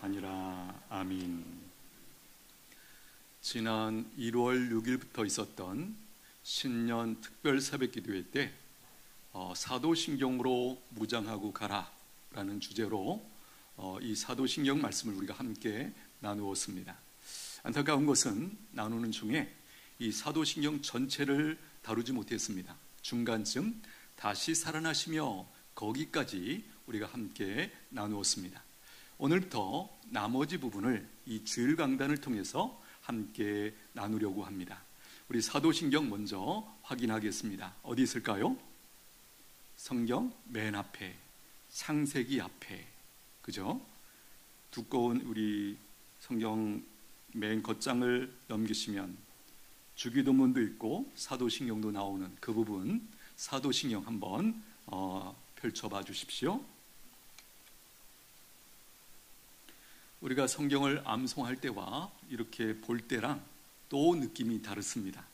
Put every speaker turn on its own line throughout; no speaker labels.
아니라. 아멘. 지난 1월 6일부터 있었던 신년 특별 새벽기도회 때 사도신경으로 무장하고 가라라는 주제로 이 사도신경 말씀을 우리가 함께 나누었습니다. 안타까운 것은 나누는 중에 이 사도신경 전체를 다루지 못했습니다. 중간쯤 다시 살아나시며 거기까지 우리가 함께 나누었습니다. 오늘부터 나머지 부분을 이 주일 강단을 통해서 함께 나누려고 합니다. 우리 사도신경 먼저 확인하겠습니다. 어디 있을까요? 성경 맨 앞에, 창세기 앞에, 그죠? 두꺼운 우리 성경 맨 겉장을 넘기시면 주기도문도 있고 사도신경도 나오는 그 부분, 사도신경 한번 펼쳐봐 주십시오. 우리가 성경을 암송할 때와 이렇게 볼 때랑 또 느낌이 다릅니다.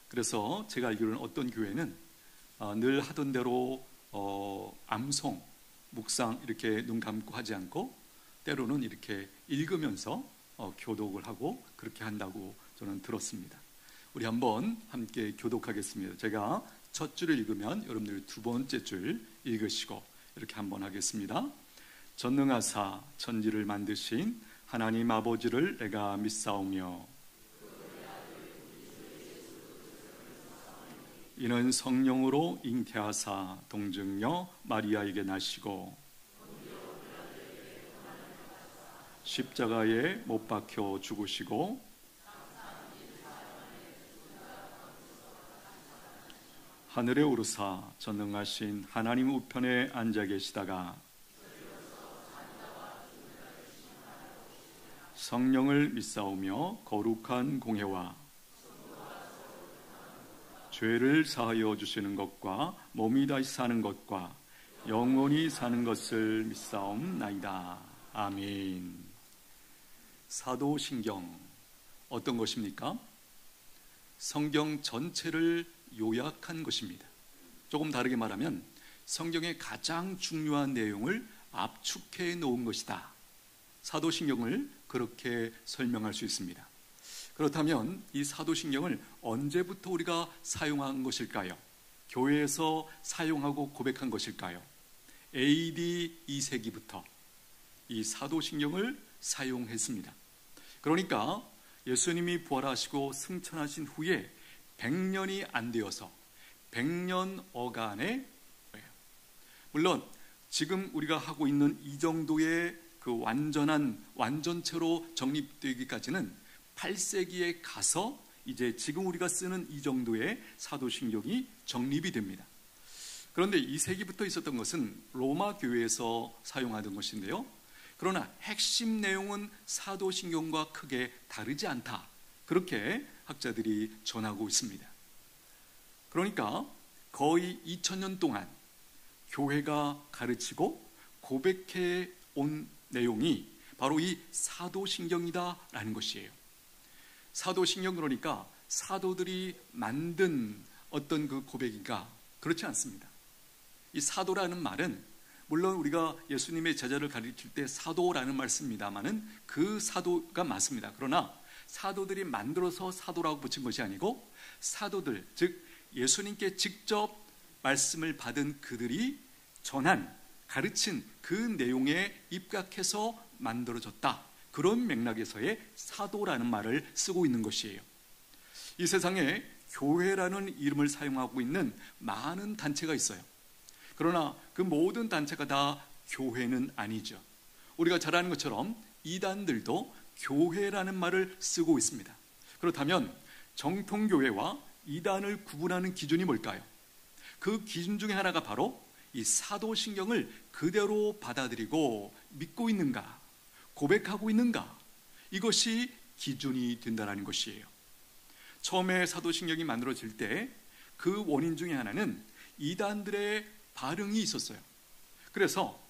그래서 제가 알기로는 어떤 교회는 늘 하던 대로 암송, 묵상 이렇게 눈 감고 하지 않고 때로는 이렇게 읽으면서 교독을 하고 그렇게 한다고 저는 들었습니다. 우리 한번 함께 교독하겠습니다. 제가 첫 줄을 읽으면 여러분들 두 번째 줄 읽으시고 이렇게 한번 하겠습니다. 전능하사 천지를 만드신 하나님 아버지를 내가 믿사오며 이는 성령으로 잉태하사 동정녀 마리아에게 나시고 십자가에 못 박혀 죽으시고 하늘에 오르사 전능하신 하나님 우편에 앉아 계시다가 성령을 믿사오며 거룩한 공회와 죄를 사하여 주시는 것과 몸이 다시 사는 것과 영원히 사는 것을 믿사옵나이다. 아멘. 사도신경 어떤 것입니까? 성경 전체를 요약한 것입니다. 조금 다르게 말하면 성경의 가장 중요한 내용을 압축해 놓은 것이다. 사도신경을 그렇게 설명할 수 있습니다. 그렇다면 이 사도신경을 언제부터 우리가 사용한 것일까요? 교회에서 사용하고 고백한 것일까요? AD 2세기부터 이 사도신경을 사용했습니다. 그러니까 예수님이 부활하시고 승천하신 후에 100년이 안 되어서 100년 어간에, 물론 지금 우리가 하고 있는 이 정도의 그 완전체로 정립되기까지는 8세기에 가서 이제 지금 우리가 쓰는 이 정도의 사도신경이 정립이 됩니다. 그런데 2세기부터 있었던 것은 로마 교회에서 사용하던 것인데요. 그러나 핵심 내용은 사도신경과 크게 다르지 않다. 그렇게 학자들이 전하고 있습니다. 그러니까 거의 2000년 동안 교회가 가르치고 고백해 온 내용이 바로 이 사도신경이다라는 것이에요. 사도신경 그러니까 사도들이 만든 어떤 그 고백인가? 그렇지 않습니다. 이 사도라는 말은 물론 우리가 예수님의 제자를 가르칠 때 사도라는 말 씁니다만은 그 사도가 맞습니다. 그러나 사도들이 만들어서 사도라고 붙인 것이 아니고 사도들, 즉 예수님께 직접 말씀을 받은 그들이 전한, 가르친 그 내용에 입각해서 만들어졌다. 그런 맥락에서의 사도라는 말을 쓰고 있는 것이에요. 이 세상에 교회라는 이름을 사용하고 있는 많은 단체가 있어요. 그러나 그 모든 단체가 다 교회는 아니죠. 우리가 잘 아는 것처럼 이단들도 교회라는 말을 쓰고 있습니다. 그렇다면 정통교회와 이단을 구분하는 기준이 뭘까요? 그 기준 중에 하나가 바로 이 사도신경을 그대로 받아들이고 믿고 있는가, 고백하고 있는가, 이것이 기준이 된다는 것이에요. 처음에 사도신경이 만들어질 때 그 원인 중에 하나는 이단들의 반응이 있었어요. 그래서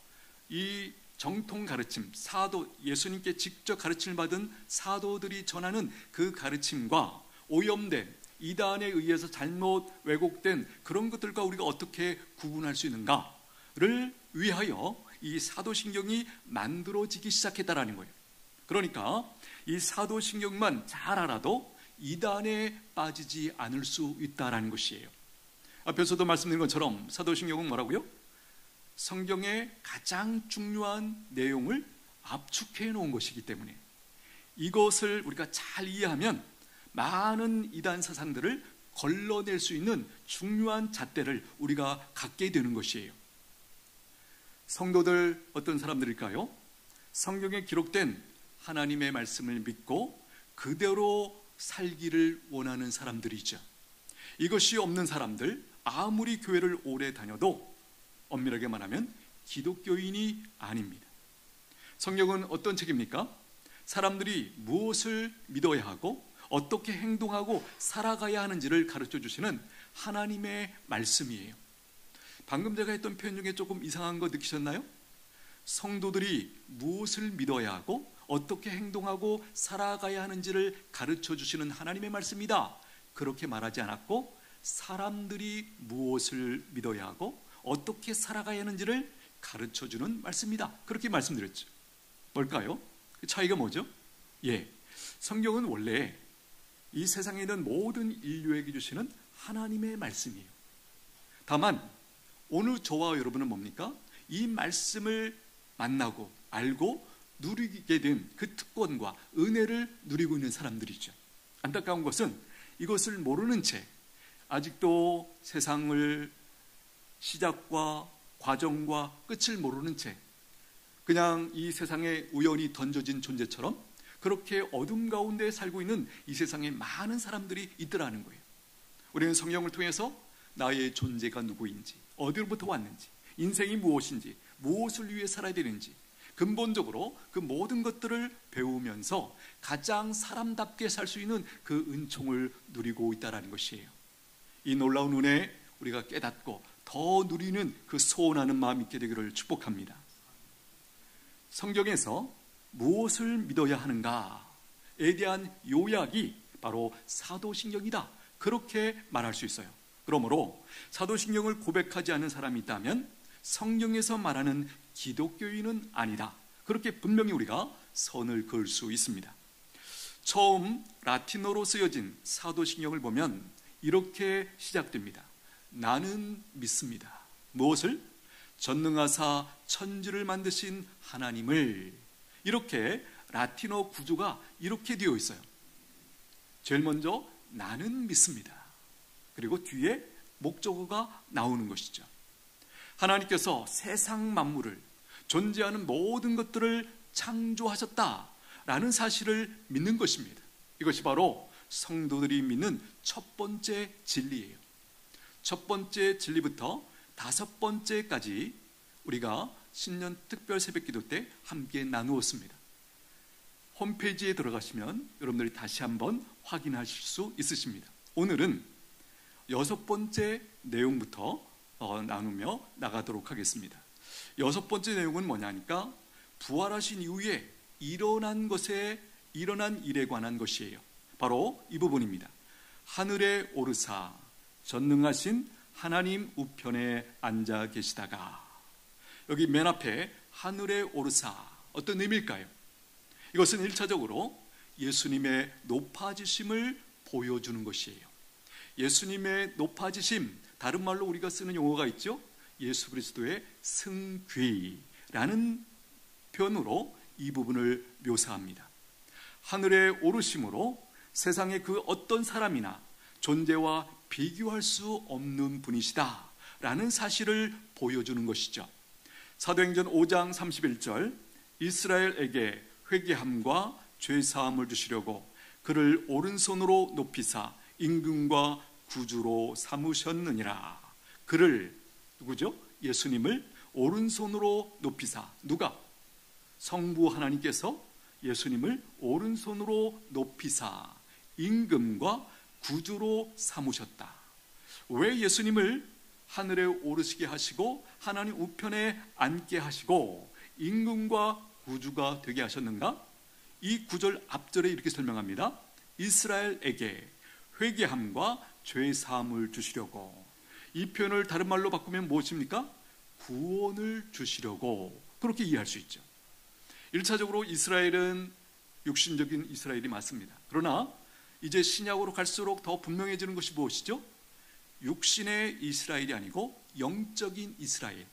이 정통 가르침, 사도, 예수님께 직접 가르침을 받은 사도들이 전하는 그 가르침과 오염된 이단에 의해서 잘못 왜곡된 그런 것들과 우리가 어떻게 구분할 수 있는가를 위하여 이 사도신경이 만들어지기 시작했다라는 거예요. 그러니까 이 사도신경만 잘 알아도 이단에 빠지지 않을 수 있다라는 것이에요. 앞에서도 말씀드린 것처럼 사도신경은 뭐라고요? 성경의 가장 중요한 내용을 압축해 놓은 것이기 때문에 이것을 우리가 잘 이해하면 많은 이단 사상들을 걸러낼 수 있는 중요한 잣대를 우리가 갖게 되는 것이에요. 성도들 어떤 사람들일까요? 성경에 기록된 하나님의 말씀을 믿고 그대로 살기를 원하는 사람들이죠. 이것이 없는 사람들, 아무리 교회를 오래 다녀도 엄밀하게 말하면 기독교인이 아닙니다. 성경은 어떤 책입니까? 사람들이 무엇을 믿어야 하고 어떻게 행동하고 살아가야 하는지를 가르쳐 주시는 하나님의 말씀이에요. 방금 제가 했던 표현 중에 조금 이상한 거 느끼셨나요? 성도들이 무엇을 믿어야 하고 어떻게 행동하고 살아가야 하는지를 가르쳐 주시는 하나님의 말씀이다, 그렇게 말하지 않았고 사람들이 무엇을 믿어야 하고 어떻게 살아가야 하는지를 가르쳐 주는 말씀이다, 그렇게 말씀드렸죠. 뭘까요? 그 차이가 뭐죠? 성경은 원래 이 세상에 있는 모든 인류에게 주시는 하나님의 말씀이에요. 다만 오늘 저와 여러분은 뭡니까? 이 말씀을 만나고 알고 누리게 된 그 특권과 은혜를 누리고 있는 사람들이죠. 안타까운 것은 이것을 모르는 채 아직도 세상을 시작과 과정과 끝을 모르는 채 그냥 이 세상에 우연히 던져진 존재처럼 그렇게 어둠 가운데 살고 있는 이 세상에 많은 사람들이 있더라는 거예요. 우리는 성경을 통해서 나의 존재가 누구인지, 어디로부터 왔는지, 인생이 무엇인지, 무엇을 위해 살아야 되는지 근본적으로 그 모든 것들을 배우면서 가장 사람답게 살 수 있는 그 은총을 누리고 있다는 것이에요. 이 놀라운 은혜 우리가 깨닫고 더 누리는 그 소원하는 마음 있게 되기를 축복합니다. 성경에서 무엇을 믿어야 하는가에 대한 요약이 바로 사도신경이다, 그렇게 말할 수 있어요. 그러므로 사도신경을 고백하지 않는 사람이 있다면 성경에서 말하는 기독교인은 아니다, 그렇게 분명히 우리가 선을 그을 수 있습니다. 처음 라틴어로 쓰여진 사도신경을 보면 이렇게 시작됩니다. 나는 믿습니다. 무엇을? 전능하사 천지를 만드신 하나님을. 이렇게 라틴어 구조가 이렇게 되어 있어요. 제일 먼저 나는 믿습니다. 그리고 뒤에 목적어가 나오는 것이죠. 하나님께서 세상 만물을, 존재하는 모든 것들을 창조하셨다라는 사실을 믿는 것입니다. 이것이 바로 성도들이 믿는 첫 번째 진리예요. 첫 번째 진리부터 다섯 번째까지 우리가 신년 특별 새벽기도 때 함께 나누었습니다. 홈페이지에 들어가시면 여러분들이 다시 한번 확인하실 수 있으십니다. 오늘은 여섯 번째 내용부터 나누며 나가도록 하겠습니다. 여섯 번째 내용은 뭐냐니까 부활하신 이후에 일어난 일에 관한 것이에요. 바로 이 부분입니다. 하늘에 오르사 전능하신 하나님 우편에 앉아 계시다가, 여기 맨 앞에 하늘에 오르사 어떤 의미일까요? 이것은 1차적으로 예수님의 높아지심을 보여주는 것이에요. 예수님의 높아지심, 다른 말로 우리가 쓰는 용어가 있죠. 예수 그리스도의 승귀라는 표현으로 이 부분을 묘사합니다. 하늘에 오르심으로 세상의 그 어떤 사람이나 존재와 비교할 수 없는 분이시다 라는 사실을 보여주는 것이죠. 사도행전 5장 31절, 이스라엘에게 회개함과 죄사함을 주시려고 그를 오른손으로 높이사 임금과 구주로 삼으셨느니라. 그를, 누구죠? 예수님을 오른손으로 높이사, 누가? 성부 하나님께서 예수님을 오른손으로 높이사 임금과 구주로 삼으셨다. 왜 예수님을 하늘에 오르시게 하시고 하나님 우편에 앉게 하시고 임금과 구주가 되게 하셨는가? 이 구절 앞절에 이렇게 설명합니다. 이스라엘에게 회개함과 죄사함을 주시려고. 이 표현을 다른 말로 바꾸면 무엇입니까? 구원을 주시려고 그렇게 이해할 수 있죠. 1차적으로 이스라엘은 육신적인 이스라엘이 맞습니다. 그러나 이제 신약으로 갈수록 더 분명해지는 것이 무엇이죠? 육신의 이스라엘이 아니고 영적인 이스라엘,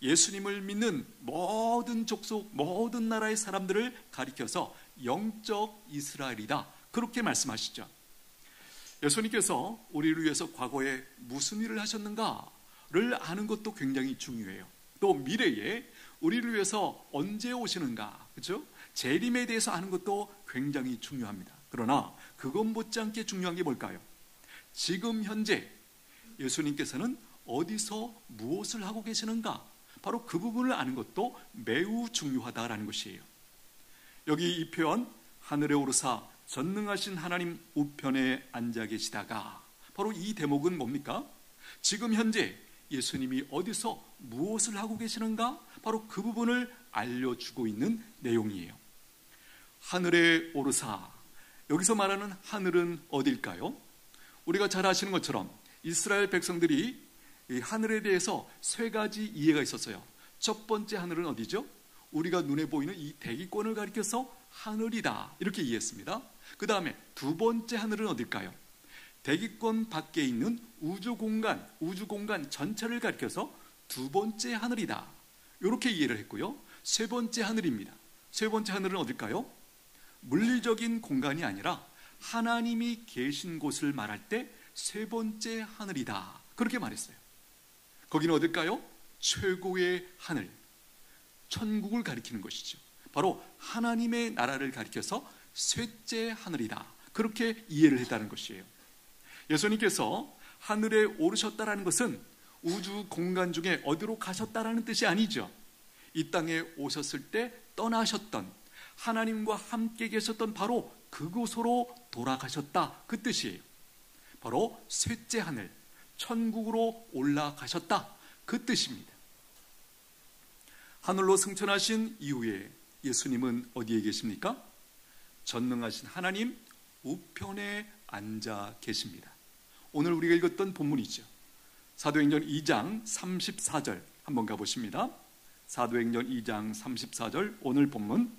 예수님을 믿는 모든 족속, 모든 나라의 사람들을 가리켜서 영적 이스라엘이다, 그렇게 말씀하시죠. 예수님께서 우리를 위해서 과거에 무슨 일을 하셨는가를 아는 것도 굉장히 중요해요. 또 미래에 우리를 위해서 언제 오시는가, 그렇죠? 재림에 대해서 아는 것도 굉장히 중요합니다. 그러나 그것 못지않게 중요한 게 뭘까요? 지금 현재 예수님께서는 어디서 무엇을 하고 계시는가, 바로 그 부분을 아는 것도 매우 중요하다라는 것이에요. 여기 이 표현, 하늘에 오르사 전능하신 하나님 우편에 앉아 계시다가, 바로 이 대목은 뭡니까? 지금 현재 예수님이 어디서 무엇을 하고 계시는가, 바로 그 부분을 알려주고 있는 내용이에요. 하늘에 오르사, 여기서 말하는 하늘은 어딜까요? 우리가 잘 아시는 것처럼 이스라엘 백성들이 이 하늘에 대해서 세 가지 이해가 있었어요. 첫 번째 하늘은 어디죠? 우리가 눈에 보이는 이 대기권을 가리켜서 하늘이다, 이렇게 이해했습니다. 그 다음에 두 번째 하늘은 어딜까요? 대기권 밖에 있는 우주 공간 전체를 가리켜서 두 번째 하늘이다, 이렇게 이해를 했고요. 세 번째 하늘입니다. 세 번째 하늘은 어딜까요? 물리적인 공간이 아니라 하나님이 계신 곳을 말할 때 세 번째 하늘이다, 그렇게 말했어요. 거기는 어딜까요? 최고의 하늘, 천국을 가리키는 것이죠. 바로 하나님의 나라를 가리켜서 셋째 하늘이다, 그렇게 이해를 했다는 것이에요. 예수님께서 하늘에 오르셨다라는 것은 우주 공간 중에 어디로 가셨다라는 뜻이 아니죠. 이 땅에 오셨을 때 떠나셨던, 하나님과 함께 계셨던 바로 그곳으로 돌아가셨다, 그 뜻이에요. 바로 셋째 하늘, 천국으로 올라가셨다, 그 뜻입니다. 하늘로 승천하신 이후에 예수님은 어디에 계십니까? 전능하신 하나님 우편에 앉아 계십니다. 오늘 우리가 읽었던 본문이죠. 사도행전 2장 34절 한번 가보십니다. 사도행전 2장 34절, 오늘 본문.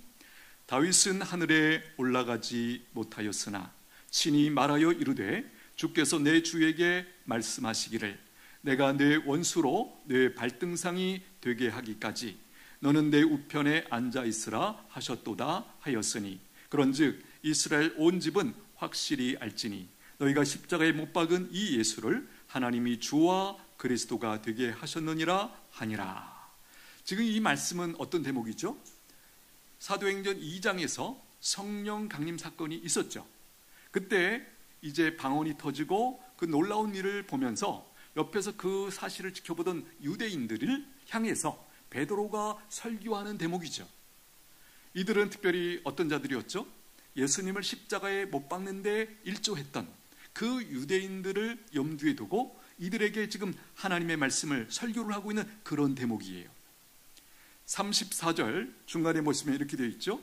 다윗은 하늘에 올라가지 못하였으나 친히 말하여 이르되 주께서 내 주에게 말씀하시기를 내가 내 원수로 내 발등상이 되게 하기까지 너는 내 우편에 앉아 있으라 하셨도다 하였으니, 그런즉 이스라엘 온 집은 확실히 알지니 너희가 십자가에 못 박은 이 예수를 하나님이 주와 그리스도가 되게 하셨느니라 하니라. 지금 이 말씀은 어떤 대목이죠? 사도행전 2장에서 성령 강림 사건이 있었죠. 그때 이제 방언이 터지고 그 놀라운 일을 보면서 옆에서 그 사실을 지켜보던 유대인들을 향해서 베드로가 설교하는 대목이죠. 이들은 특별히 어떤 자들이었죠? 예수님을 십자가에 못 박는데 일조했던 그 유대인들을 염두에 두고 이들에게 지금 하나님의 말씀을 설교를 하고 있는 그런 대목이에요. 34절 중간에 보시면 이렇게 되어 있죠.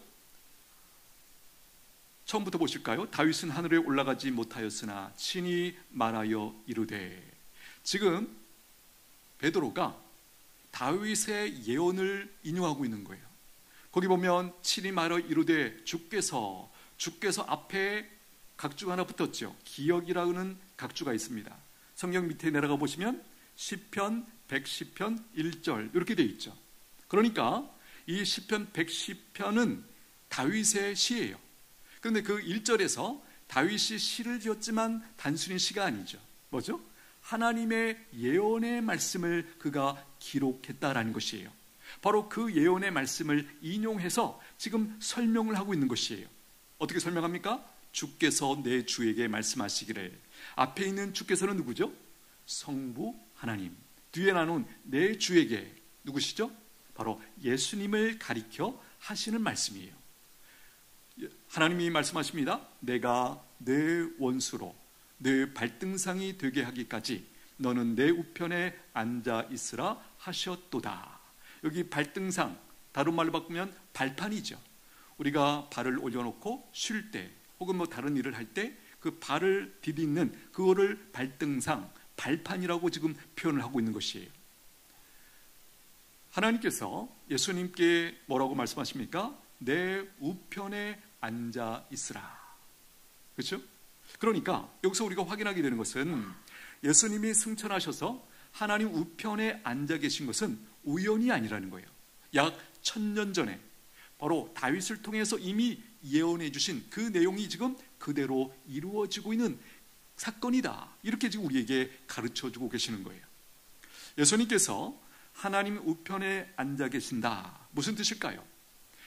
처음부터 보실까요? 다윗은 하늘에 올라가지 못하였으나 친히 말하여 이르되. 지금 베드로가 다윗의 예언을 인용하고 있는 거예요. 거기 보면 친히 말하여 이르되 주께서 앞에 각주가 하나 붙었죠. 기역이라는 각주가 있습니다. 성경 밑에 내려가 보시면 시편 110편 1절 이렇게 되어 있죠. 그러니까 이 시편 110편은 다윗의 시예요. 그런데 그 1절에서 다윗이 시를 지었지만 단순히 시가 아니죠. 뭐죠? 하나님의 예언의 말씀을 그가 기록했다라는 것이에요. 바로 그 예언의 말씀을 인용해서 지금 설명을 하고 있는 것이에요. 어떻게 설명합니까? 주께서 내 주에게 말씀하시기를. 앞에 있는 주께서는 누구죠? 성부 하나님. 뒤에 나눈 내 주에게 누구시죠? 바로 예수님을 가리켜 하시는 말씀이에요. 하나님이 말씀하십니다. 내가 내 원수로 내 발등상이 되게 하기까지 너는 내 우편에 앉아 있으라 하셨도다. 여기 발등상, 다른 말로 바꾸면 발판이죠. 우리가 발을 올려놓고 쉴 때 혹은 뭐 다른 일을 할 때 그 발을 디딛는 그거를 발등상, 발판이라고 지금 표현을 하고 있는 것이에요. 하나님께서 예수님께 뭐라고 말씀하십니까? 내 우편에 앉아 있으라. 그렇죠? 그러니까 여기서 우리가 확인하게 되는 것은 예수님이 승천하셔서 하나님 우편에 앉아 계신 것은 우연이 아니라는 거예요. 약 1000년 전에 바로 다윗을 통해서 이미 예언해 주신 그 내용이 지금 그대로 이루어지고 있는 사건이다. 이렇게 지금 우리에게 가르쳐 주고 계시는 거예요. 예수님께서 하나님 우편에 앉아 계신다. 무슨 뜻일까요?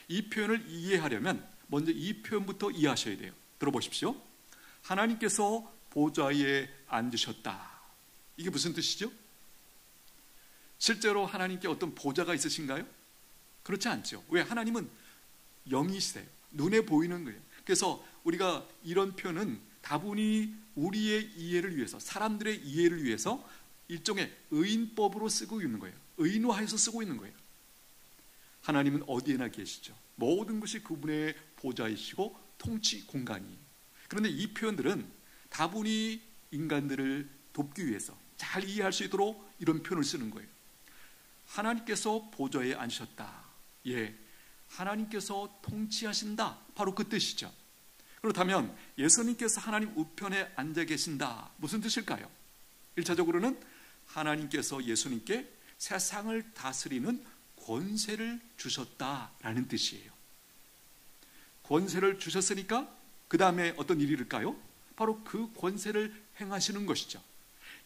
이 표현을 이해하려면 먼저 이 표현부터 이해하셔야 돼요. 들어보십시오. 하나님께서 보좌에 앉으셨다. 이게 무슨 뜻이죠? 실제로 하나님께 어떤 보좌가 있으신가요? 그렇지 않죠. 왜? 하나님은 영이시세요. 눈에 보이는 거예요. 그래서 우리가 이런 표현은 다분히 우리의 이해를 위해서, 사람들의 이해를 위해서 일종의 의인법으로 쓰고 있는 거예요. 의인화해서 쓰고 있는 거예요. 하나님은 어디에나 계시죠. 모든 것이 그분의 보좌이시고 통치 공간이에요. 그런데 이 표현들은 다분히 인간들을 돕기 위해서 잘 이해할 수 있도록 이런 표현을 쓰는 거예요. 하나님께서 보좌에 앉으셨다. 예, 하나님께서 통치하신다. 바로 그 뜻이죠. 그렇다면 예수님께서 하나님 우편에 앉아 계신다. 무슨 뜻일까요? 1차적으로는 하나님께서 예수님께 세상을 다스리는 권세를 주셨다라는 뜻이에요. 권세를 주셨으니까 그 다음에 어떤 일이 일까요? 바로 그 권세를 행하시는 것이죠.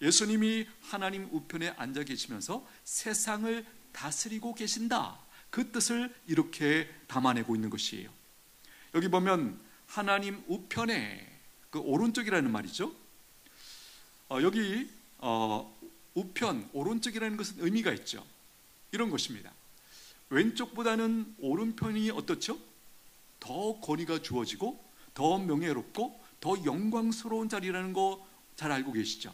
예수님이 하나님 우편에 앉아 계시면서 세상을 다스리고 계신다. 그 뜻을 이렇게 담아내고 있는 것이에요. 여기 보면 하나님 우편에, 그 오른쪽이라는 말이죠. 여기 우편, 오른쪽이라는 것은 의미가 있죠. 이런 것입니다. 왼쪽보다는 오른편이 어떻죠? 더 권위가 주어지고 더 명예롭고 더 영광스러운 자리라는 거 잘 알고 계시죠?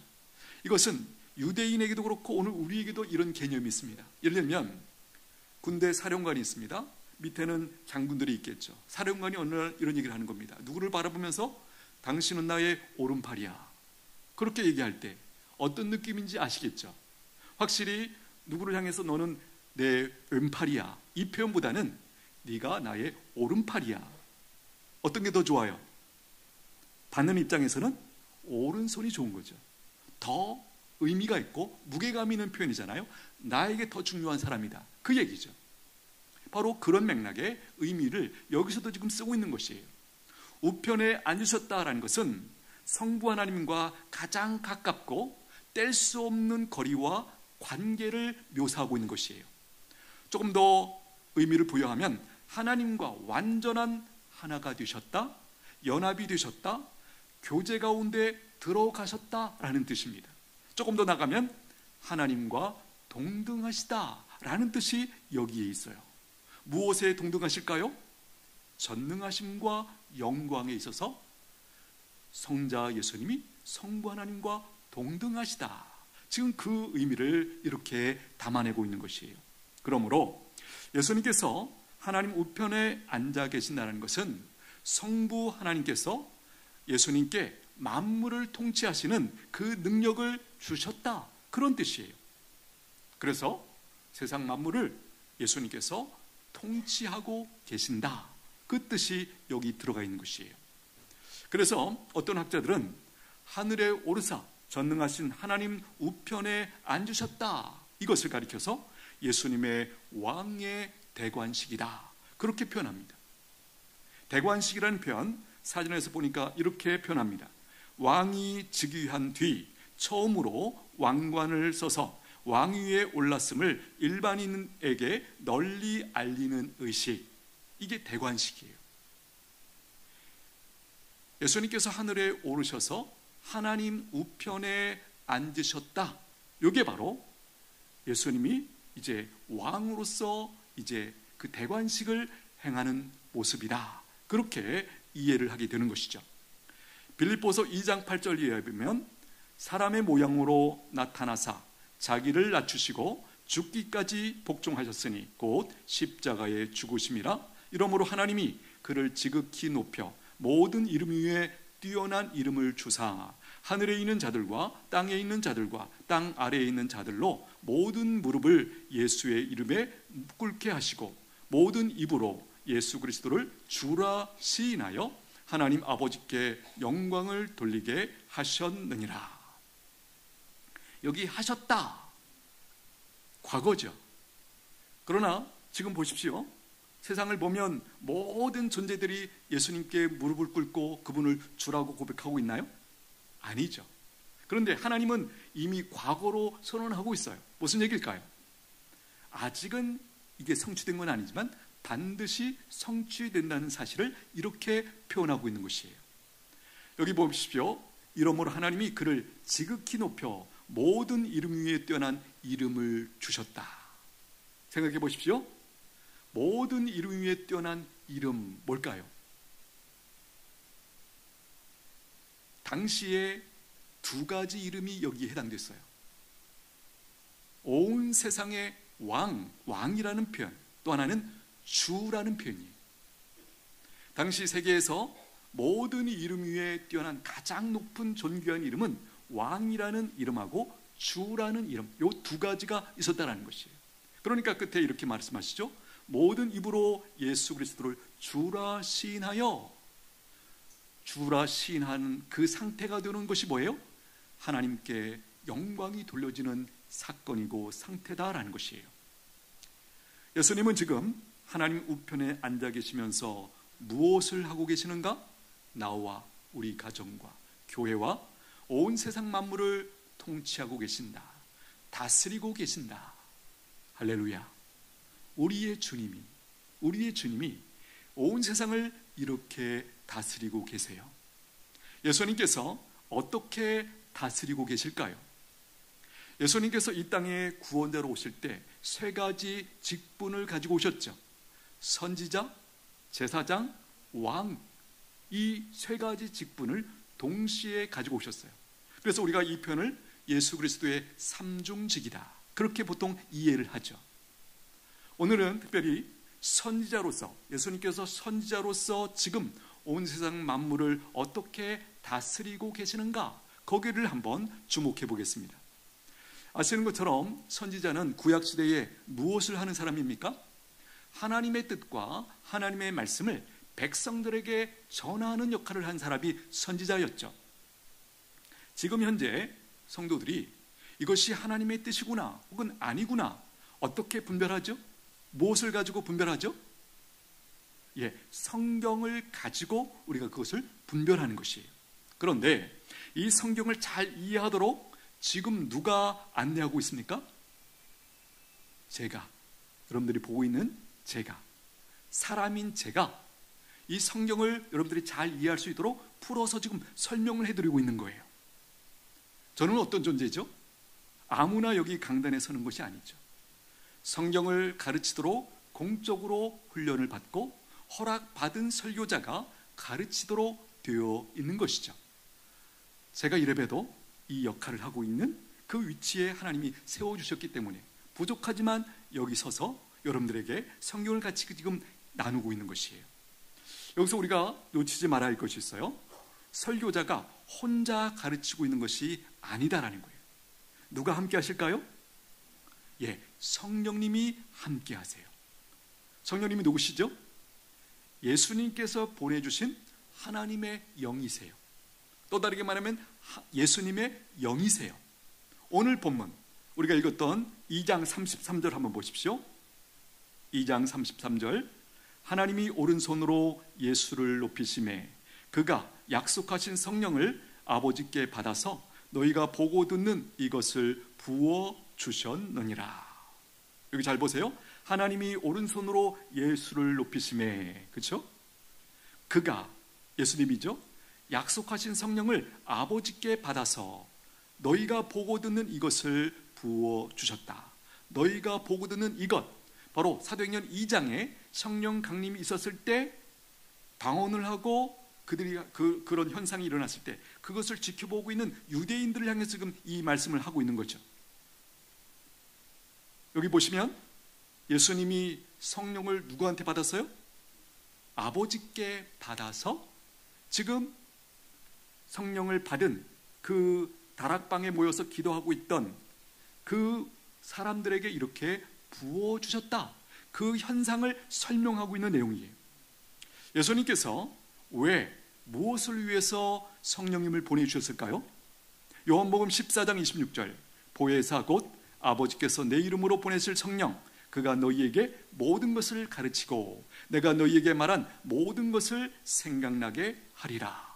이것은 유대인에게도 그렇고 오늘 우리에게도 이런 개념이 있습니다. 예를 들면 군대 사령관이 있습니다. 밑에는 장군들이 있겠죠. 사령관이 어느 날 이런 얘기를 하는 겁니다. 누구를 바라보면서 당신은 나의 오른팔이야. 그렇게 얘기할 때 어떤 느낌인지 아시겠죠? 확실히 누구를 향해서 너는 내 왼팔이야. 이 표현보다는 네가 나의 오른팔이야. 어떤 게 더 좋아요? 받는 입장에서는 오른손이 좋은 거죠. 더 의미가 있고 무게감 있는 표현이잖아요. 나에게 더 중요한 사람이다. 그 얘기죠. 바로 그런 맥락의 의미를 여기서도 지금 쓰고 있는 것이에요. 우편에 앉으셨다라는 것은 성부 하나님과 가장 가깝고 뗄 수 없는 거리와 관계를 묘사하고 있는 것이에요. 조금 더 의미를 부여하면 하나님과 완전한 하나가 되셨다, 연합이 되셨다, 교제 가운데 들어가셨다라는 뜻입니다. 조금 더 나가면 하나님과 동등하시다라는 뜻이 여기에 있어요. 무엇에 동등하실까요? 전능하심과 영광에 있어서 성자 예수님이 성부 하나님과 동등하시다. 지금 그 의미를 이렇게 담아내고 있는 것이에요. 그러므로 예수님께서 하나님 우편에 앉아 계신다는 것은 성부 하나님께서 예수님께 만물을 통치하시는 그 능력을 주셨다. 그런 뜻이에요. 그래서 세상 만물을 예수님께서 통치하고 계신다. 그 뜻이 여기 들어가 있는 것이에요. 그래서 어떤 학자들은 하늘에 오르사 전능하신 하나님 우편에 앉으셨다. 이것을 가리켜서 예수님의 왕의 대관식이다. 그렇게 표현합니다. 대관식이라는 표현 사전에서 보니까 이렇게 표현합니다. 왕이 즉위한 뒤 처음으로 왕관을 써서 왕위에 올랐음을 일반인에게 널리 알리는 의식. 이게 대관식이에요. 예수님께서 하늘에 오르셔서 하나님 우편에 앉으셨다. 이게 바로 예수님이 이제 왕으로서 이제 그 대관식을 행하는 모습이다. 그렇게 이해를 하게 되는 것이죠. 빌립보서 2장 8절 이하에 보면 사람의 모양으로 나타나사 자기를 낮추시고 죽기까지 복종하셨으니 곧 십자가의 죽으심이라. 이러므로 하나님이 그를 지극히 높여 모든 이름 위에 뛰어난 이름을 주사 하늘에 있는 자들과 땅에 있는 자들과 땅 아래에 있는 자들로 모든 무릎을 예수의 이름에 꿇게 하시고 모든 입으로 예수 그리스도를 주라 시인하여 하나님 아버지께 영광을 돌리게 하셨느니라. 여기 하셨다, 과거죠. 그러나 지금 보십시오. 세상을 보면 모든 존재들이 예수님께 무릎을 꿇고 그분을 주라고 고백하고 있나요? 아니죠. 그런데 하나님은 이미 과거로 선언하고 있어요. 무슨 얘기일까요? 아직은 이게 성취된 건 아니지만 반드시 성취된다는 사실을 이렇게 표현하고 있는 것이에요. 여기 보십시오. 이러므로 하나님이 그를 지극히 높여 모든 이름 위에 뛰어난 이름을 주셨다. 생각해 보십시오. 모든 이름 위에 뛰어난 이름 뭘까요? 당시에 두 가지 이름이 여기에 해당됐어요. 온 세상의 왕이라는 표현, 또 하나는 주라는 표현이에요. 당시 세계에서 모든 이름 위에 뛰어난 가장 높은 존귀한 이름은 왕이라는 이름하고 주라는 이름, 이 두 가지가 있었다는 것이에요. 그러니까 끝에 이렇게 말씀하시죠. 모든 입으로 예수 그리스도를 주라 시인하여, 주라 시인하는 그 상태가 되는 것이 뭐예요? 하나님께 영광이 돌려지는 사건이고 상태다라는 것이에요. 예수님은 지금 하나님 우편에 앉아 계시면서 무엇을 하고 계시는가? 나와 우리 가정과 교회와 온 세상 만물을 통치하고 계신다. 다스리고 계신다. 할렐루야. 우리의 주님이 온 세상을 이렇게 다스리고 계세요. 예수님께서 어떻게 다스리고 계실까요? 예수님께서 이 땅에 구원자로 오실 때 세 가지 직분을 가지고 오셨죠. 선지자, 제사장, 왕, 이 세 가지 직분을 동시에 가지고 오셨어요. 그래서 우리가 이 표현을 예수 그리스도의 삼중직이다, 그렇게 보통 이해를 하죠. 오늘은 특별히 선지자로서, 예수님께서 선지자로서 지금 온 세상 만물을 어떻게 다스리고 계시는가, 거기를 한번 주목해 보겠습니다. 아시는 것처럼 선지자는 구약시대에 무엇을 하는 사람입니까? 하나님의 뜻과 하나님의 말씀을 백성들에게 전하는 역할을 한 사람이 선지자였죠. 지금 현재 성도들이 이것이 하나님의 뜻이구나 혹은 아니구나 어떻게 분별하죠? 무엇을 가지고 분별하죠? 성경을 가지고 우리가 그것을 분별하는 것이에요. 그런데 이 성경을 잘 이해하도록 지금 누가 안내하고 있습니까? 제가, 여러분들이 보고 있는 제가, 사람인 제가 이 성경을 여러분들이 잘 이해할 수 있도록 풀어서 지금 설명을 해드리고 있는 거예요. 저는 어떤 존재죠? 아무나 여기 강단에 서는 것이 아니죠. 성경을 가르치도록 공적으로 훈련을 받고 허락받은 설교자가 가르치도록 되어 있는 것이죠. 제가 이래봬도 이 역할을 하고 있는 그 위치에 하나님이 세워주셨기 때문에 부족하지만 여기 서서 여러분들에게 성경을 같이 지금 나누고 있는 것이에요. 여기서 우리가 놓치지 말아야 할 것이 있어요. 설교자가 혼자 가르치고 있는 것이 아니다라는 거예요. 누가 함께 하실까요? 성령님이 함께 하세요. 성령님이 누구시죠? 예수님께서 보내주신 하나님의 영이세요. 또 다르게 말하면 예수님의 영이세요. 오늘 본문 우리가 읽었던 2장 33절 한번 보십시오. 2장 33절, 하나님이 오른손으로 예수를 높이시매 그가 약속하신 성령을 아버지께 받아서 너희가 보고 듣는 이것을 부어 주셨느니라. 여기 잘 보세요. 하나님이 오른손으로 예수를 높이시매, 그렇죠? 그가, 예수님이죠. 약속하신 성령을 아버지께 받아서 너희가 보고 듣는 이것을 부어 주셨다. 너희가 보고 듣는 이것, 바로 사도행전 2장에 성령 강림이 있었을 때 방언을 하고 그들이 그런 현상이 일어났을 때 그것을 지켜보고 있는 유대인들을 향해서 지금 이 말씀을 하고 있는 거죠. 여기 보시면 예수님이 성령을 누구한테 받았어요? 아버지께 받아서 지금 성령을 받은 그 다락방에 모여서 기도하고 있던 그 사람들에게 이렇게 부어주셨다. 그 현상을 설명하고 있는 내용이에요. 예수님께서 왜, 무엇을 위해서 성령님을 보내주셨을까요? 요한복음 14장 26절, 보혜사 곧 아버지께서 내 이름으로 보내실 성령, 그가 너희에게 모든 것을 가르치고 내가 너희에게 말한 모든 것을 생각나게 하리라.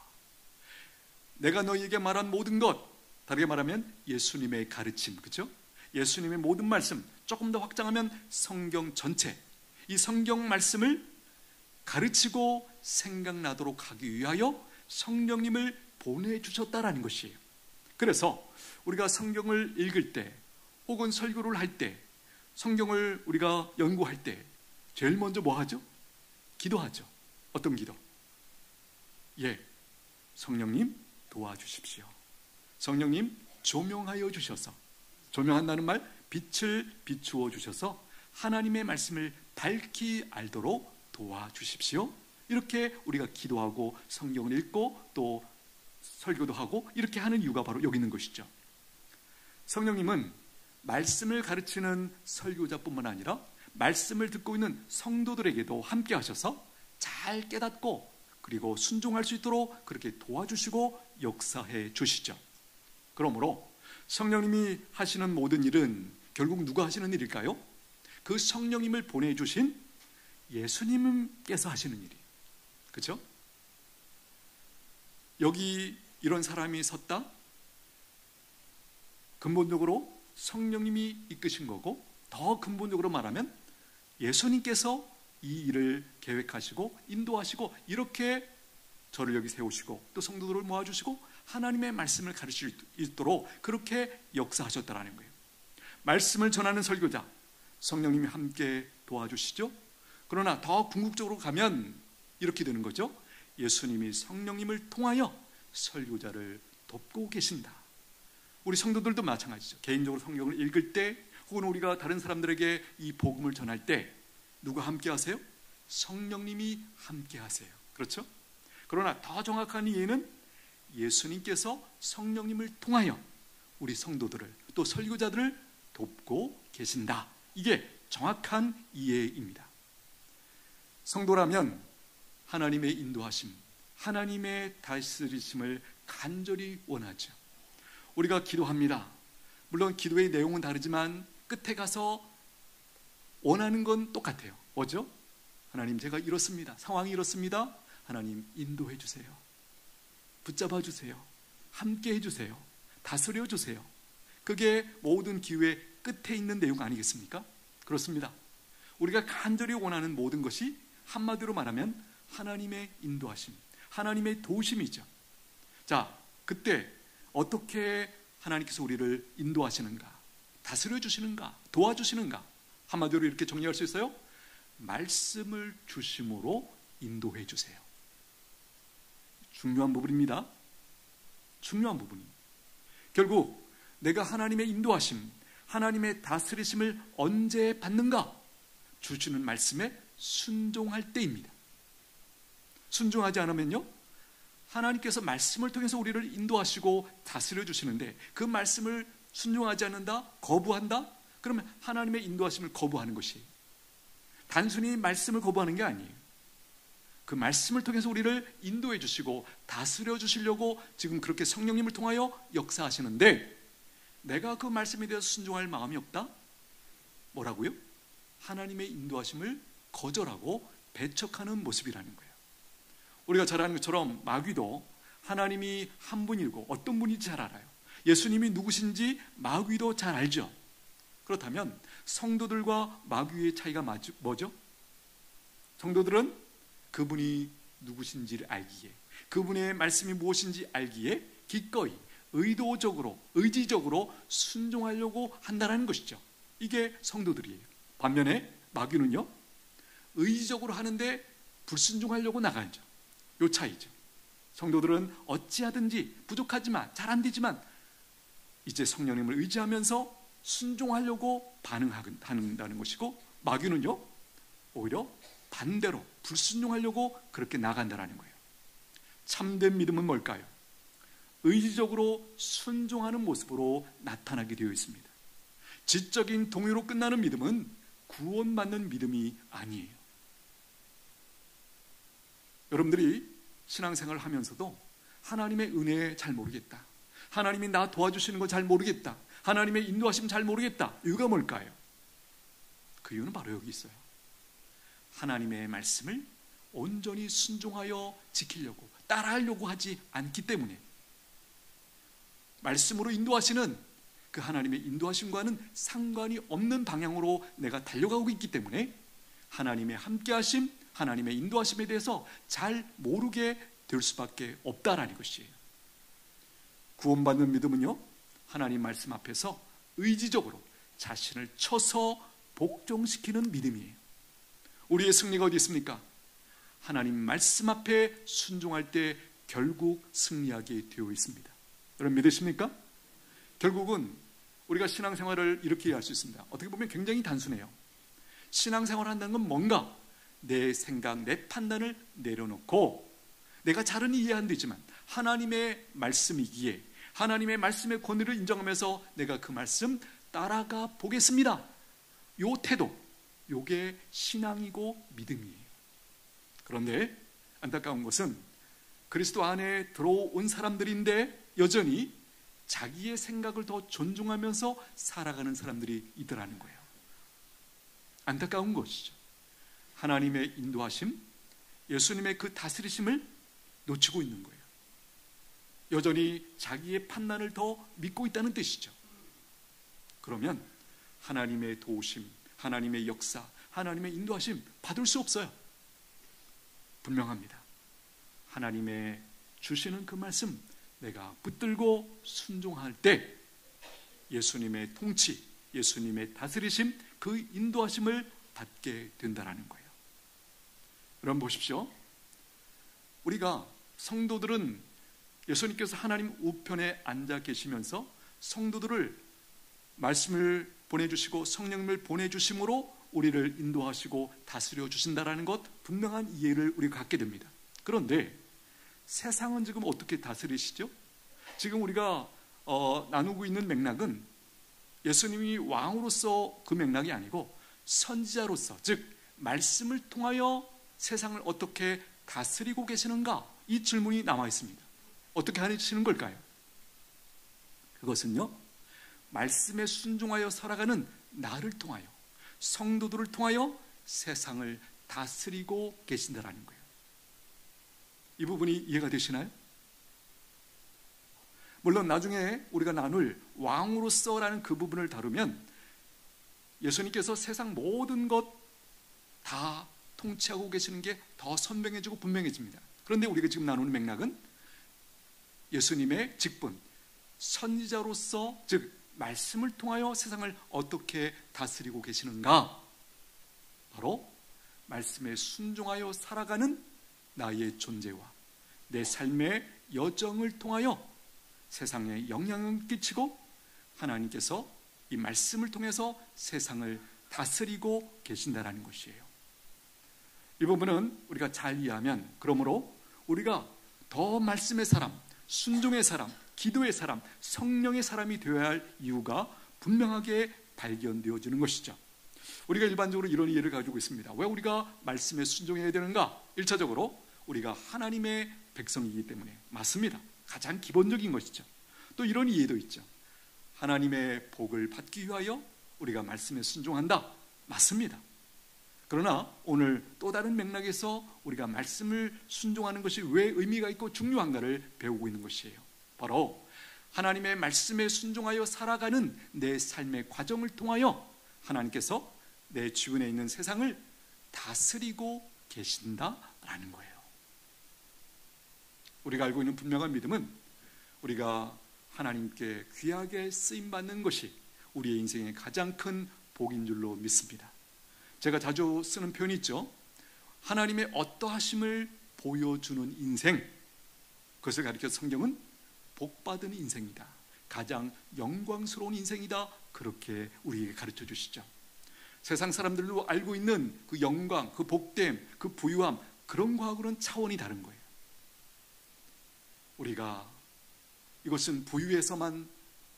내가 너희에게 말한 모든 것, 다르게 말하면 예수님의 가르침, 그렇죠? 예수님의 모든 말씀, 조금 더 확장하면 성경 전체, 이 성경 말씀을 가르치고 생각나도록 하기 위하여 성령님을 보내주셨다라는 것이에요. 그래서 우리가 성경을 읽을 때 혹은 설교를 할 때, 성경을 우리가 연구할 때 제일 먼저 뭐 하죠? 기도하죠. 어떤 기도? 성령님 도와주십시오. 성령님 조명하여 주셔서, 조명한다는 말, 빛을 비추어 주셔서 하나님의 말씀을 밝히 알도록 도와주십시오. 이렇게 우리가 기도하고 성경을 읽고 또 설교도 하고 이렇게 하는 이유가 바로 여기 있는 것이죠. 성령님은 말씀을 가르치는 설교자뿐만 아니라 말씀을 듣고 있는 성도들에게도 함께 하셔서 잘 깨닫고 그리고 순종할 수 있도록 그렇게 도와주시고 역사해 주시죠. 그러므로 성령님이 하시는 모든 일은 결국 누가 하시는 일일까요? 그 성령님을 보내주신 예수님께서 하시는 일이에요. 그렇죠? 여기 이런 사람이 섰다? 근본적으로 성령님이 이끄신 거고, 더 근본적으로 말하면 예수님께서 이 일을 계획하시고 인도하시고 이렇게 저를 여기 세우시고 또 성도들을 모아주시고 하나님의 말씀을 가르칠 수 있도록 그렇게 역사하셨다라는 거예요. 말씀을 전하는 설교자, 성령님이 함께 도와주시죠. 그러나 더 궁극적으로 가면 이렇게 되는 거죠. 예수님이 성령님을 통하여 설교자를 돕고 계신다. 우리 성도들도 마찬가지죠. 개인적으로 성경을 읽을 때 혹은 우리가 다른 사람들에게 이 복음을 전할 때 누가 함께 하세요? 성령님이 함께 하세요. 그렇죠? 그러나 더 정확한 이해는 예수님께서 성령님을 통하여 우리 성도들을 또 설교자들을 돕고 계신다. 이게 정확한 이해입니다. 성도라면 하나님의 인도하심, 하나님의 다스리심을 간절히 원하죠. 우리가 기도합니다. 물론 기도의 내용은 다르지만 끝에 가서 원하는 건 똑같아요. 뭐죠? 하나님, 제가 이렇습니다. 상황이 이렇습니다. 하나님 인도해 주세요. 붙잡아 주세요. 함께 해주세요. 다스려 주세요. 그게 모든 기도의 끝에 있는 내용 아니겠습니까? 그렇습니다. 우리가 간절히 원하는 모든 것이 한마디로 말하면 하나님의 인도하심, 하나님의 도우심이죠. 자, 그때 어떻게 하나님께서 우리를 인도하시는가, 다스려 주시는가, 도와주시는가, 한마디로 이렇게 정리할 수 있어요. 말씀을 주심으로 인도해 주세요. 중요한 부분입니다. 중요한 부분입니다. 결국 내가 하나님의 인도하심, 하나님의 다스리심을 언제 받는가? 주시는 말씀에 순종할 때입니다. 순종하지 않으면요, 하나님께서 말씀을 통해서 우리를 인도하시고 다스려 주시는데 그 말씀을 순종하지 않는다, 거부한다? 그러면 하나님의 인도하심을 거부하는 것이, 단순히 말씀을 거부하는 게 아니에요. 그 말씀을 통해서 우리를 인도해 주시고 다스려 주시려고 지금 그렇게 성령님을 통하여 역사하시는데 내가 그 말씀에 대해서 순종할 마음이 없다? 뭐라고요? 하나님의 인도하심을 거절하고 배척하는 모습이라는 거예요. 우리가 잘 아는 것처럼 마귀도 하나님이 한 분이고 어떤 분인지 잘 알아요. 예수님이 누구신지 마귀도 잘 알죠. 그렇다면 성도들과 마귀의 차이가 뭐죠? 성도들은 그분이 누구신지를 알기에, 그분의 말씀이 무엇인지 알기에 기꺼이 의도적으로, 의지적으로 순종하려고 한다는 것이죠. 이게 성도들이에요. 반면에 마귀는요, 의지적으로 하는데 불순종하려고 나가죠. 요 차이죠. 성도들은 어찌하든지 부족하지만, 잘 안 되지만 이제 성령님을 의지하면서 순종하려고 반응한다는 것이고, 마귀는요 오히려 반대로 불순종하려고 그렇게 나간다는 거예요. 참된 믿음은 뭘까요? 의지적으로 순종하는 모습으로 나타나게 되어 있습니다. 지적인 동의로 끝나는 믿음은 구원받는 믿음이 아니에요. 여러분들이 신앙생활을 하면서도 하나님의 은혜 잘 모르겠다, 하나님이 나 도와주시는 거 잘 모르겠다, 하나님의 인도하심 잘 모르겠다. 이유가 뭘까요? 그 이유는 바로 여기 있어요. 하나님의 말씀을 온전히 순종하여 지키려고, 따라하려고 하지 않기 때문에, 말씀으로 인도하시는 그 하나님의 인도하심과는 상관이 없는 방향으로 내가 달려가고 있기 때문에 하나님의 함께하심, 하나님의 인도하심에 대해서 잘 모르게 될 수밖에 없다라는 것이에요. 구원받는 믿음은요, 하나님 말씀 앞에서 의지적으로 자신을 쳐서 복종시키는 믿음이에요. 우리의 승리가 어디 있습니까? 하나님 말씀 앞에 순종할 때 결국 승리하게 되어 있습니다. 여러분 믿으십니까? 결국은 우리가 신앙생활을 이렇게 이해할 수 있습니다. 어떻게 보면 굉장히 단순해요. 신앙생활을 한다는 건 뭔가 내 생각, 내 판단을 내려놓고 내가 잘은 이해 안 되지만 하나님의 말씀이기에 하나님의 말씀의 권위를 인정하면서 내가 그 말씀 따라가 보겠습니다. 요 태도, 요게 신앙이고 믿음이에요. 그런데 안타까운 것은 그리스도 안에 들어온 사람들인데 여전히 자기의 생각을 더 존중하면서 살아가는 사람들이 있더라는 거예요. 안타까운 것이죠. 하나님의 인도하심, 예수님의 그 다스리심을 놓치고 있는 거예요. 여전히 자기의 판단을 더 믿고 있다는 뜻이죠. 그러면 하나님의 도우심, 하나님의 역사, 하나님의 인도하심 받을 수 없어요. 분명합니다. 하나님의 주시는 그 말씀 내가 붙들고 순종할 때 예수님의 통치, 예수님의 다스리심, 그 인도하심을 받게 된다는 거예요. 여러분 보십시오. 우리가 성도들은 예수님께서 하나님 우편에 앉아 계시면서 성도들을 말씀을 보내주시고 성령님을 보내주심으로 우리를 인도하시고 다스려 주신다는 것, 분명한 이해를 우리가 갖게 됩니다. 그런데 세상은 지금 어떻게 다스리시죠? 지금 우리가 나누고 있는 맥락은 예수님이 왕으로서 그 맥락이 아니고 선지자로서, 즉 말씀을 통하여 세상을 어떻게 다스리고 계시는가, 이 질문이 남아 있습니다. 어떻게 하시는 걸까요? 그것은요, 말씀에 순종하여 살아가는 나를 통하여, 성도들을 통하여 세상을 다스리고 계신다라는 거예요. 이 부분이 이해가 되시나요? 물론 나중에 우리가 나눌 왕으로서라는 그 부분을 다루면 예수님께서 세상 모든 것 다 통치하고 계시는 게 더 선명해지고 분명해집니다. 그런데 우리가 지금 나누는 맥락은 예수님의 직분, 선지자로서, 즉 말씀을 통하여 세상을 어떻게 다스리고 계시는가, 바로 말씀에 순종하여 살아가는 나의 존재와 내 삶의 여정을 통하여 세상에 영향을 끼치고 하나님께서 이 말씀을 통해서 세상을 다스리고 계신다는 것이에요. 이 부분은 우리가 잘 이해하면, 그러므로 우리가 더 말씀의 사람, 순종의 사람, 기도의 사람, 성령의 사람이 되어야 할 이유가 분명하게 발견되어지는 것이죠. 우리가 일반적으로 이런 이해를 가지고 있습니다. 왜 우리가 말씀에 순종해야 되는가? 1차적으로 우리가 하나님의 백성이기 때문에. 맞습니다. 가장 기본적인 것이죠. 또 이런 이해도 있죠. 하나님의 복을 받기 위하여 우리가 말씀에 순종한다. 맞습니다. 그러나 오늘 또 다른 맥락에서 우리가 말씀을 순종하는 것이 왜 의미가 있고 중요한가를 배우고 있는 것이에요. 바로 하나님의 말씀에 순종하여 살아가는 내 삶의 과정을 통하여 하나님께서 내 주변에 있는 세상을 다스리고 계신다라는 거예요. 우리가 알고 있는 분명한 믿음은 우리가 하나님께 귀하게 쓰임받는 것이 우리의 인생의 가장 큰 복인 줄로 믿습니다. 제가 자주 쓰는 표현이 있죠. 하나님의 어떠하심을 보여주는 인생, 그것을 가리켜 성경은 복받은 인생이다, 가장 영광스러운 인생이다, 그렇게 우리에게 가르쳐 주시죠. 세상 사람들도 알고 있는 그 영광, 그 복됨, 그 부유함, 그런 거하고는 차원이 다른 거예요. 우리가 이것은 부유해서만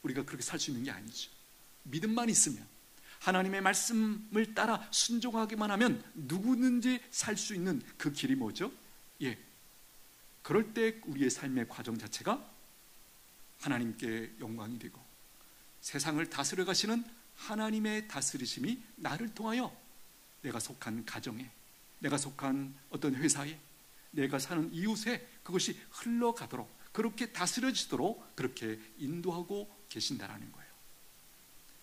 우리가 그렇게 살 수 있는 게 아니죠. 믿음만 있으면, 하나님의 말씀을 따라 순종하기만 하면 누구든지 살 수 있는 그 길이 뭐죠? 예, 그럴 때 우리의 삶의 과정 자체가 하나님께 영광이 되고 세상을 다스려 가시는 하나님의 다스리심이 나를 통하여 내가 속한 가정에, 내가 속한 어떤 회사에, 내가 사는 이웃에 그것이 흘러가도록, 그렇게 다스려지도록 그렇게 인도하고 계신다라는 거예요.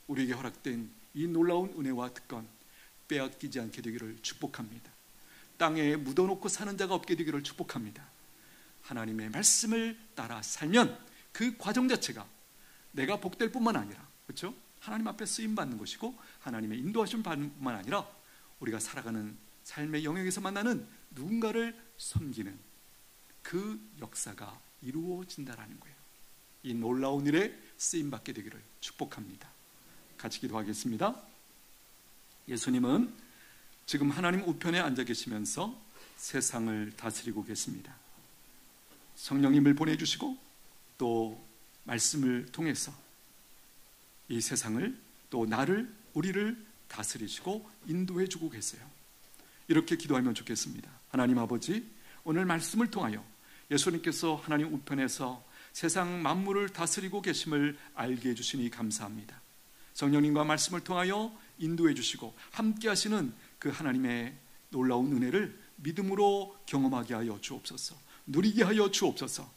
우리에게 허락된 이 놀라운 은혜와 특권 빼앗기지 않게 되기를 축복합니다. 땅에 묻어놓고 사는 자가 없게 되기를 축복합니다. 하나님의 말씀을 따라 살면 그 과정 자체가 내가 복될 뿐만 아니라, 그렇죠? 하나님 앞에 쓰임받는 것이고 하나님의 인도하심 받는 뿐만 아니라 우리가 살아가는 삶의 영역에서 만나는 누군가를 섬기는 그 역사가 이루어진다라는 거예요. 이 놀라운 일에 쓰임받게 되기를 축복합니다. 같이 기도하겠습니다. 예수님은 지금 하나님 우편에 앉아 계시면서 세상을 다스리고 계십니다. 성령님을 보내주시고 또 말씀을 통해서 이 세상을, 또 나를, 우리를 다스리시고 인도해주고 계세요. 이렇게 기도하면 좋겠습니다. 하나님 아버지, 오늘 말씀을 통하여 예수님께서 하나님 우편에서 세상 만물을 다스리고 계심을 알게 해주시니 감사합니다. 성령님과 말씀을 통하여 인도해 주시고 함께 하시는 그 하나님의 놀라운 은혜를 믿음으로 경험하게 하여 주옵소서, 누리게 하여 주옵소서.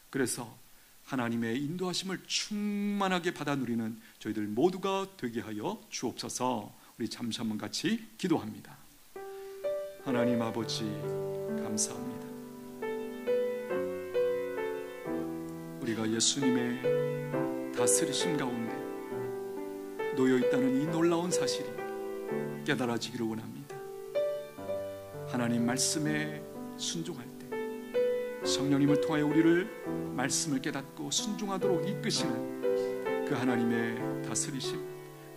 그래서 하나님의 인도하심을 충만하게 받아 누리는 저희들 모두가 되게 하여 주옵소서. 우리 잠시 한번 같이 기도합니다. 하나님 아버지, 감사합니다. 우리가 예수님의 다스리심 가운데 놓여있다는 이 놀라운 사실이 깨달아지기를 원합니다. 하나님 말씀에 순종할 때 성령님을 통하여 우리를 말씀을 깨닫고 순종하도록 이끄시는 그 하나님의 다스리심,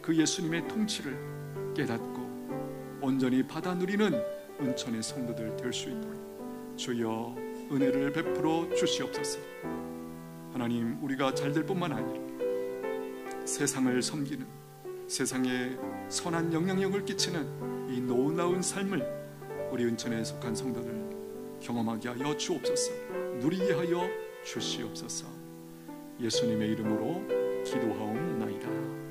그 예수님의 통치를 깨닫고 온전히 받아 누리는 은천의 성도들 될 수 있도록 주여 은혜를 베풀어 주시옵소서. 하나님, 우리가 잘 될 뿐만 아니라 세상을 섬기는, 세상에 선한 영향력을 끼치는 이 놀라운 삶을 우리 은천에 속한 성도들 경험하게 하여 주옵소서, 누리게 하여 주시옵소서. 예수님의 이름으로 기도하옵나이다.